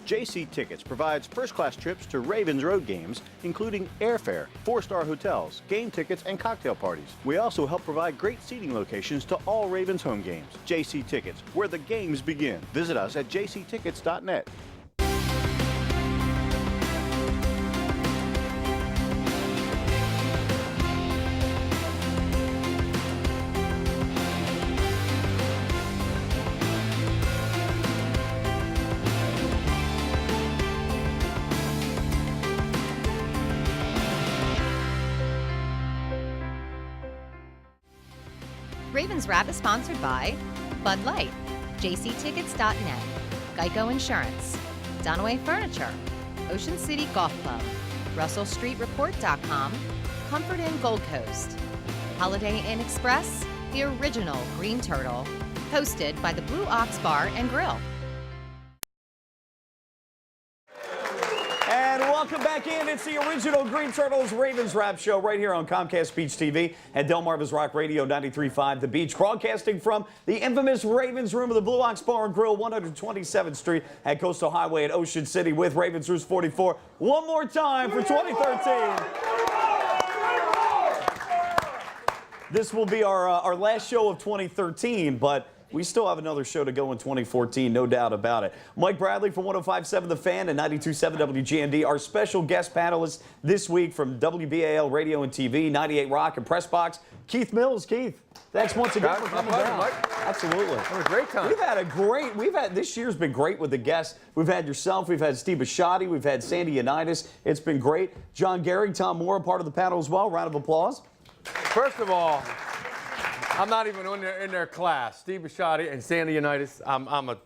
JC Tickets provides first-class trips to Ravens road games, including airfare, 4-star hotels, game tickets, and cocktail parties. We also help provide great seating locations to all Ravens home games. JC Tickets, where the games begin. Visit us at jctickets.net. Ravens Wrap is sponsored by Bud Light, jctickets.net, Geico Insurance, Dunaway Furniture, Ocean City Golf Club, RussellStreetReport.com, Comfort Inn Gold Coast, Holiday Inn Express, the original Green Turtle, hosted by the Blue Ox Bar and Grill. And welcome back in. It's the original Green Turtles Ravens Wrap Show right here on Comcast Beach TV and Delmarva's Rock Radio 93.5 The Beach, broadcasting from the infamous Ravens Room of the Blue Ox Bar and Grill, 127th Street at Coastal Highway at Ocean City with Ravens Roost 44. One more time for 2013. This will be our last show of 2013, but we still have another show to go in 2014, no doubt about it. Mike Bradley from 105.7 The Fan and 92.7 WGND, our special guest panelists this week from WBAL Radio and TV, 98 Rock and Press Box, Keith Mills. Keith, thanks once again for coming down. Mike. Absolutely. It was a great time. This year's been great with the guests. We've had yourself, we've had Steve Bisciotti, we've had Sandy Unitas. It's been great. John Gehrig, Tom Moore, part of the panel as well. Round of applause. First of all, I'm not even in their class. Steve Bisciotti and Sandy Unitas. I'm a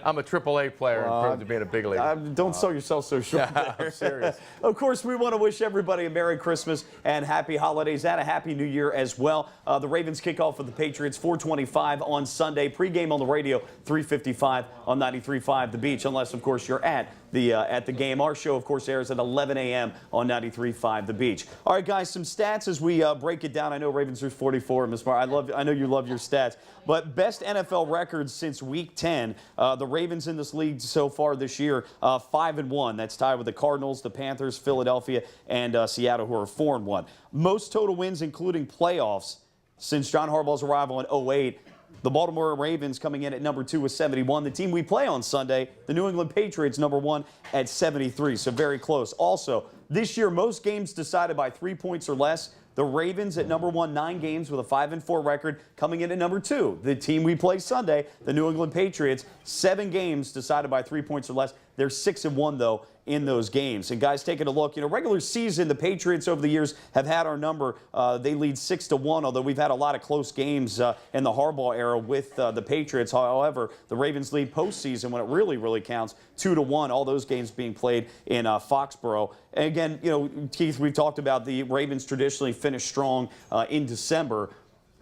AAA player in terms of being a big league. Don't sell yourself so short. Yeah, I'm serious. Of course, we want to wish everybody a Merry Christmas and Happy Holidays and a Happy New Year as well. The Ravens kick off with the Patriots 4:25 on Sunday. Pregame on the radio 3:55 on 93.5 The Beach, unless, of course, you're at the game. Our show, of course, airs at 11 a.m. on 93.5 The Beach. All right, guys, some stats as we break it down. I know Ravens are 44, Ms. Mar. I know you love your stats, but best NFL records since Week 10. The Ravens in this league so far this year, 5-1. That's tied with the Cardinals, the Panthers, Philadelphia, and Seattle, who are 4-1. Most total wins, including playoffs, since John Harbaugh's arrival in 2008. The Baltimore Ravens coming in at number 2 with 71. The team we play on Sunday, the New England Patriots, number 1 at 73. So very close. Also, this year, most games decided by 3 points or less. The Ravens at number 1, 9 games with a 5-4 record, coming in at number 2. The team we play Sunday, the New England Patriots, 7 games decided by 3 points or less. They're 6-1 though in those games. And guys, taking a look, regular season, the Patriots over the years have had our number. They lead 6-1, although we've had a lot of close games in the Harbaugh era with the Patriots. However, the Ravens lead postseason when it really counts, 2-1. All those games being played in Foxborough. And again, Keith, we've talked about the Ravens traditionally finish strong in December.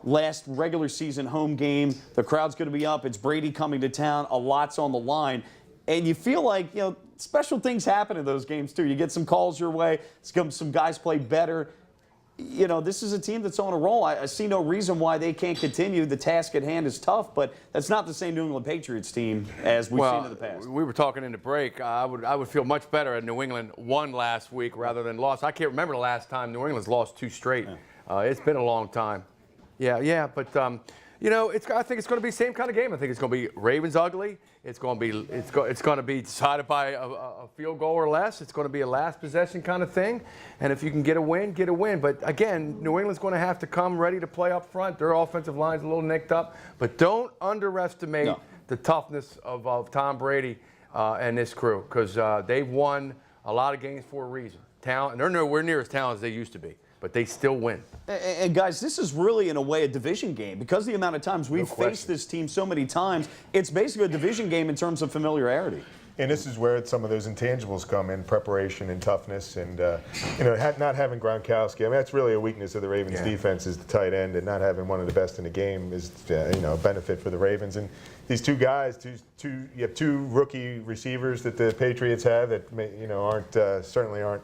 Last regular season home game, the crowd's going to be up. It's Brady coming to town. A lot's on the line. And you feel like, special things happen in those games, too. You get some calls your way. Some guys play better. This is a team that's on a roll. I see no reason why they can't continue. The task at hand is tough, but that's not the same New England Patriots team as we've seen in the past. We were talking in the break. I would feel much better if New England won last week rather than lost. I can't remember the last time New England's lost 2 straight. Yeah. It's been a long time. Yeah, but I think it's going to be the same kind of game. I think it's going to be Ravens ugly. It's going to be decided by a field goal or less. It's going to be a last possession kind of thing. And if you can get a win, get a win. But again, New England's going to have to come ready to play up front. Their offensive line's a little nicked up. But don't underestimate the toughness of Tom Brady and this crew, because they've won a lot of games for a reason. Talent, and they're nowhere near as talented as they used to be, but they still win. And guys, this is really, in a way, a division game. Because the amount of times we've faced this team so many times, it's basically a division game in terms of familiarity. And this is where some of those intangibles come in, preparation and toughness. And, not having Gronkowski, that's really a weakness of the Ravens defense, is the tight end. And not having one of the best in the game is, a benefit for the Ravens. And these two guys, you have 2 rookie receivers that the Patriots have that, certainly aren't.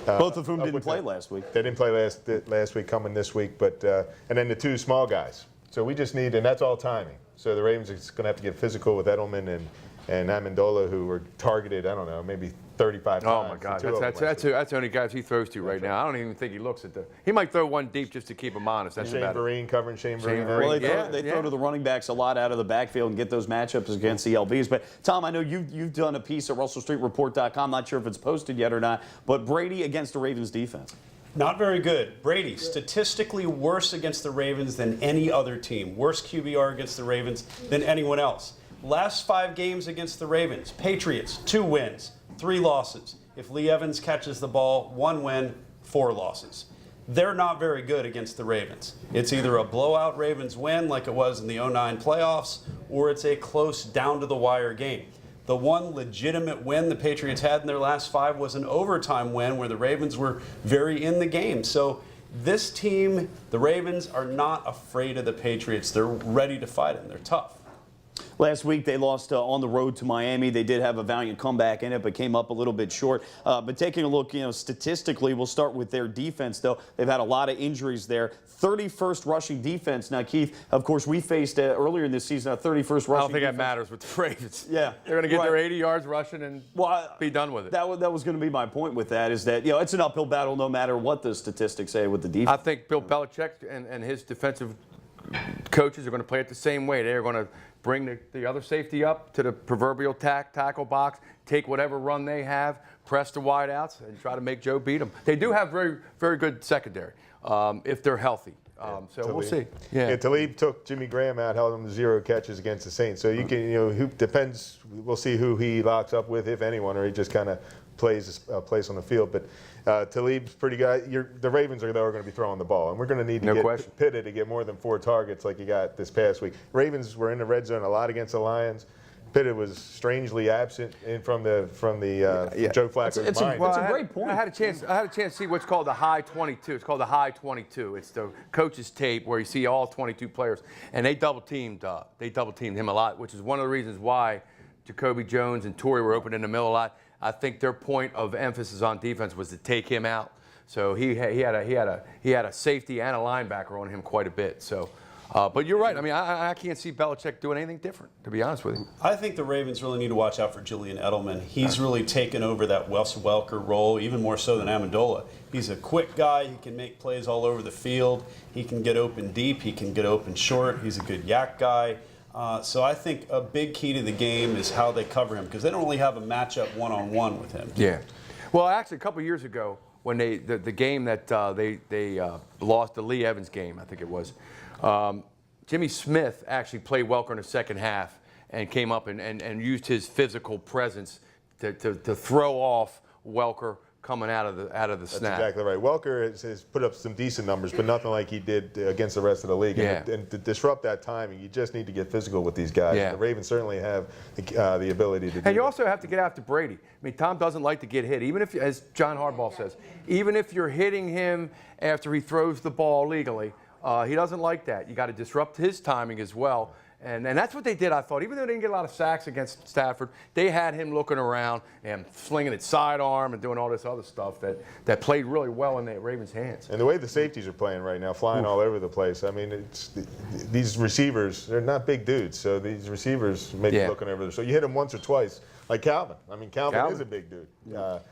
Both of whom didn't play last week. They didn't play last week, coming this week, but and then the 2 small guys. So we just need, and that's all timing. So the Ravens are going to have to get physical with Edelman and Amendola, who were targeted, I don't know, maybe 35 Oh times. my God, Two of them that's the only guys he throws to right now. I don't even think he looks at the. He might throw one deep just to keep him honest. That's Shane about it. Vereen covering Shane Vereen. Well, Yeah, they throw to the running backs a lot out of the backfield and get those matchups against the LBs. But, Tom, I know you've done a piece at RussellStreetReport.com. Not sure if it's posted yet or not. But Brady against the Ravens defense. Not very good. Brady, statistically worse against the Ravens than any other team. Worse QBR against the Ravens than anyone else. Last 5 games against the Ravens. Patriots, 2 wins, 3 losses. If Lee Evans catches the ball, 1 win, 4 losses. They're not very good against the Ravens. It's either a blowout Ravens win like it was in the 09 playoffs, or it's a close down-to-the-wire game. The one legitimate win the Patriots had in their last 5 was an overtime win where the Ravens were very in the game. So this team, the Ravens, are not afraid of the Patriots. They're ready to fight them. They're tough. Last week they lost on the road to Miami. They did have a valiant comeback in it, but came up a little bit short. But taking a look, statistically, we'll start with their defense, though. They've had a lot of injuries there. 31st rushing defense. Now, Keith, of course, we faced earlier in this season a 31st rushing defense. I don't think that matters with the Ravens. Yeah. They're going to get their 80 yards rushing and be done with it. That was going to be my point with that, is that, it's an uphill battle no matter what the statistics say with the defense. I think Bill Belichick and his defensive coaches are going to play it the same way. They're going to bring the other safety up to the proverbial tackle box, take whatever run they have, press the wideouts, and try to make Joe beat them. They do have very, very good secondary if they're healthy. So we'll see. Yeah, Talib took Jimmy Graham out, held him to 0 catches against the Saints. So you can, who depends. We'll see who he locks up with, if anyone, or he just kind of plays a place on the field. But Talib's pretty good. The Ravens are going to be throwing the ball, and we're going to need to get Pitta to get more than 4 targets like he got this past week. Ravens were in the red zone a lot against the Lions. Pitta was strangely absent from Joe Flacco's mind. It's a great point. I had a chance to see what's called the high 22. It's called the high 22. It's the coach's tape where you see all 22 players, and they double teamed him a lot, which is one of the reasons why Jacoby Jones and Torrey were open in the middle a lot. I think their point of emphasis on defense was to take him out. So he had a safety and a linebacker on him quite a bit. So. But you're right. I mean, I can't see Belichick doing anything different, to be honest with you. I think the Ravens really need to watch out for Julian Edelman. He's really taken over that Wes Welker role, even more so than Amendola. He's a quick guy. He can make plays all over the field. He can get open deep. He can get open short. He's a good yak guy. So I think a big key to the game is how they cover him, because they don't really have a matchup one-on-one with him. Yeah. Well, actually, a couple years ago, when the game that they lost, the Lee Evans game, I think it was, Jimmy Smith actually played Welker in the second half and came up and used his physical presence to throw off Welker coming out of the snap. That's exactly right. Welker has put up some decent numbers, but nothing like he did against the rest of the league. Yeah. And to disrupt that timing, you just need to get physical with these guys. Yeah. The Ravens certainly have the ability to do that. And you also have to get after Brady. I mean, Tom doesn't like to get hit, even if, as John Harbaugh says, even if you're hitting him after he throws the ball legally, he doesn't like that. You got to disrupt his timing as well. And that's what they did, I thought. Even though they didn't get a lot of sacks against Stafford, they had him looking around and slinging it sidearm and doing all this other stuff that played really well in the Ravens' hands. And the way the safeties are playing right now, flying all over the place. I mean, these receivers, they're not big dudes, so these receivers may be looking over there. So you hit them once or twice, like Calvin. I mean, Calvin is a big dude.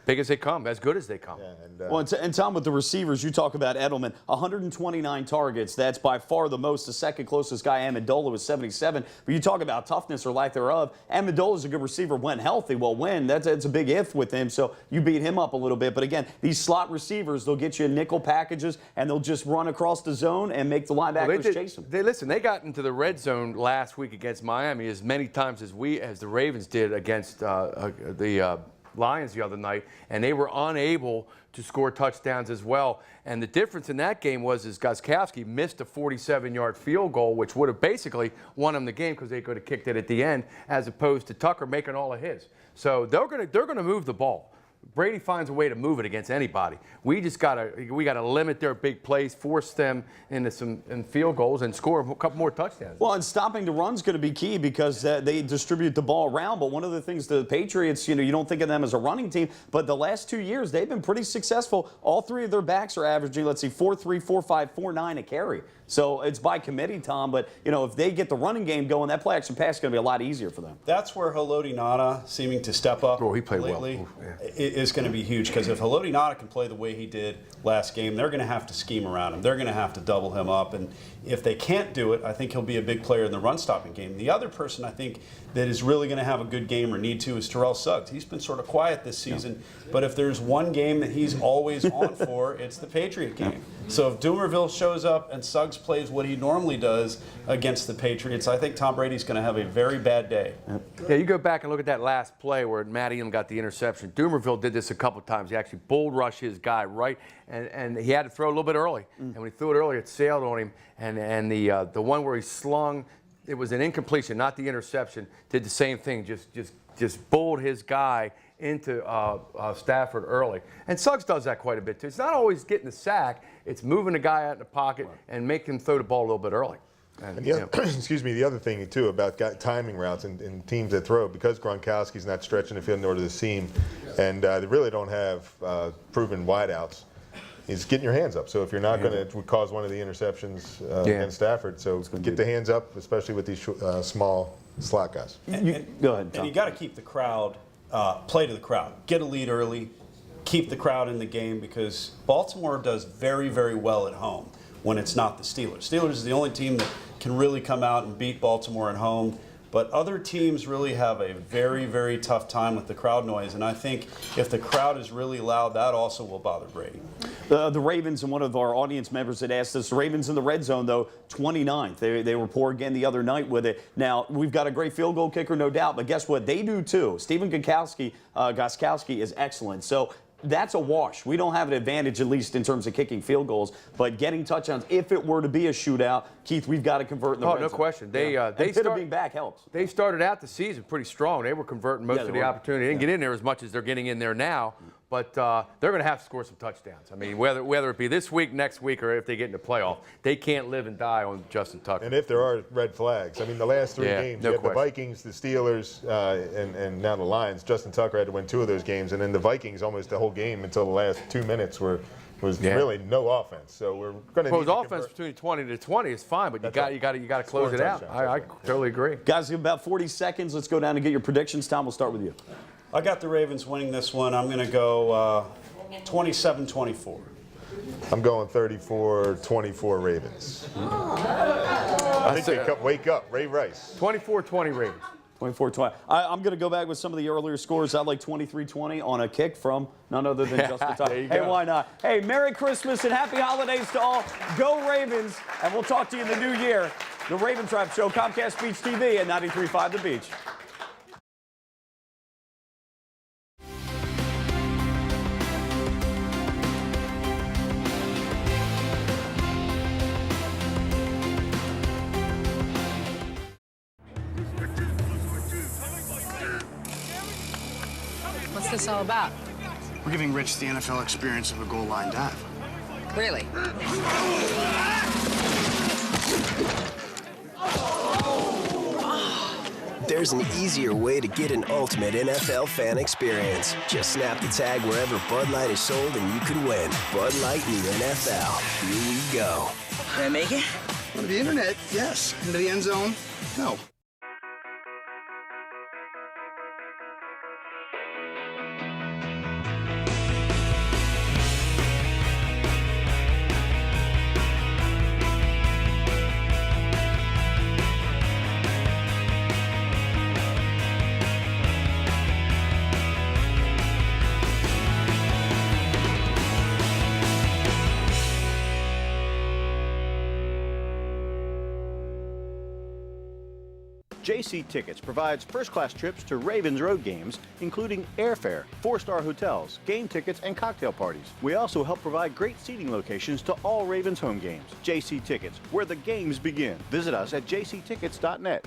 Big as they come, as good as they come. Yeah, and Tom, with the receivers, you talk about Edelman, 129 targets. That's by far the most. The second closest guy, Amendola, was 77. But you talk about toughness or lack thereof. Amendola's a good receiver when healthy. Well, when, that's a big if with him. So you beat him up a little bit. But again, these slot receivers, they'll get you nickel packages, and they'll just run across the zone and make the linebackers chase them. They got into the red zone last week against Miami as many times as the Ravens did against the Lions the other night, and they were unable to score touchdowns as well. And the difference in that game was Gostkowski missed a 47-yard field goal, which would have basically won them the game because they could have kicked it at the end, as opposed to Tucker making all of his. So they're going to move the ball. Brady finds a way to move it against anybody. We gotta limit their big plays, force them into some field goals, and score a couple more touchdowns. Well, and stopping the run's going to be key because they distribute the ball around. But one of the things the Patriots, you don't think of them as a running team, but the last 2 years they've been pretty successful. All three of their backs are averaging, 4.3, 4.5, 4.9 a carry. So it's by committee, Tom. But if they get the running game going, that play action pass is going to be a lot easier for them. That's where Haloti Ngata seeming to step up he played lately well. is going to be huge, because if Haloti Ngata can play the way he did last game, they're going to have to scheme around him. They're going to have to double him up, and if they can't do it, I think he'll be a big player in the run-stopping game. The other person I think that is really going to have a good game or need to is Terrell Suggs. He's been sort of quiet this season, but if there's one game that he's always on for, it's the Patriot game. So if Doomerville shows up and Suggs plays what he normally does against the Patriots, I think Tom Brady's going to have a very bad day. Yeah, you go back and look at that last play where Matt Elam got the interception. Doomerville did this a couple times. He actually bull rushed his guy right, and he had to throw a little bit early. And when he threw it early, it sailed on him. And the one where he slung, it was an incompletion, not the interception. Did the same thing, just bowled his guy into Stafford early. And Suggs does that quite a bit too. It's not always getting the sack. It's moving the guy out in the pocket and making him throw the ball a little bit early. And excuse me, the other thing too about timing routes and teams that throw, because Gronkowski's not stretching the field nor to the seam, and they really don't have proven wideouts, is getting your hands up. So if you're not going to cause one of the interceptions against Stafford, so get the hands up, especially with these small slot guys. Go ahead, Tom. And you got to keep the crowd, play to the crowd. Get a lead early, keep the crowd in the game, because Baltimore does very, very well at home when it's not the Steelers. Steelers is the only team that can really come out and beat Baltimore at home. But other teams really have a very, very tough time with the crowd noise. And I think if the crowd is really loud, that also will bother Brady. The Ravens, and one of our audience members had asked us, the Ravens in the red zone, though, 29th. They were poor again the other night with it. Now, we've got a great field goal kicker, no doubt, but guess what? They do too. Stephen Gostkowski is excellent. So that's a wash. We don't have an advantage, at least in terms of kicking field goals, but getting touchdowns. If it were to be a shootout, Keith, we've got to convert in the red zone. No question. They being back helps. They started out the season pretty strong. They were converting most of the opportunity. They didn't get in there as much as they're getting in there now, but they're going to have to score some touchdowns. I mean, whether it be this week, next week, or if they get in the playoff, they can't live and die on Justin Tucker. And if there are red flags, I mean, the last three games, you had the Vikings, the Steelers, and now the Lions. Justin Tucker had to win 2 of those games, and then the Vikings almost the whole game until the last 2 minutes was really no offense. So we're going to need offense between 20 to 20 is fine, but you got to close it out. I totally agree. Guys, about 40 seconds. Let's go down and get your predictions. Tom, we'll start with you. I got the Ravens winning this one. I'm going to go 27-24. I'm going 34-24 Ravens. I think they wake up. Ray Rice. 24-20 Ravens. 24-20. I'm going to go back with some of the earlier scores. I like 23-20 on a kick from none other than Justin Tucker. Hey, why not? Hey, Merry Christmas and Happy Holidays to all. Go Ravens, and we'll talk to you in the new year. The Raven Trap Show, Comcast Beach TV at 93.5 The Beach. What's this all about? We're giving Rich the NFL experience of a goal line dive. Really? There's an easier way to get an ultimate NFL fan experience. Just snap the tag wherever Bud Light is sold and you can win. Bud Light in the NFL. Here we go. Can I make it? On the internet, yes. Into the end zone, no. JC Tickets provides first-class trips to Ravens road games, including airfare, 4-star hotels, game tickets, and cocktail parties. We also help provide great seating locations to all Ravens home games. JC Tickets, where the games begin. Visit us at jctickets.net.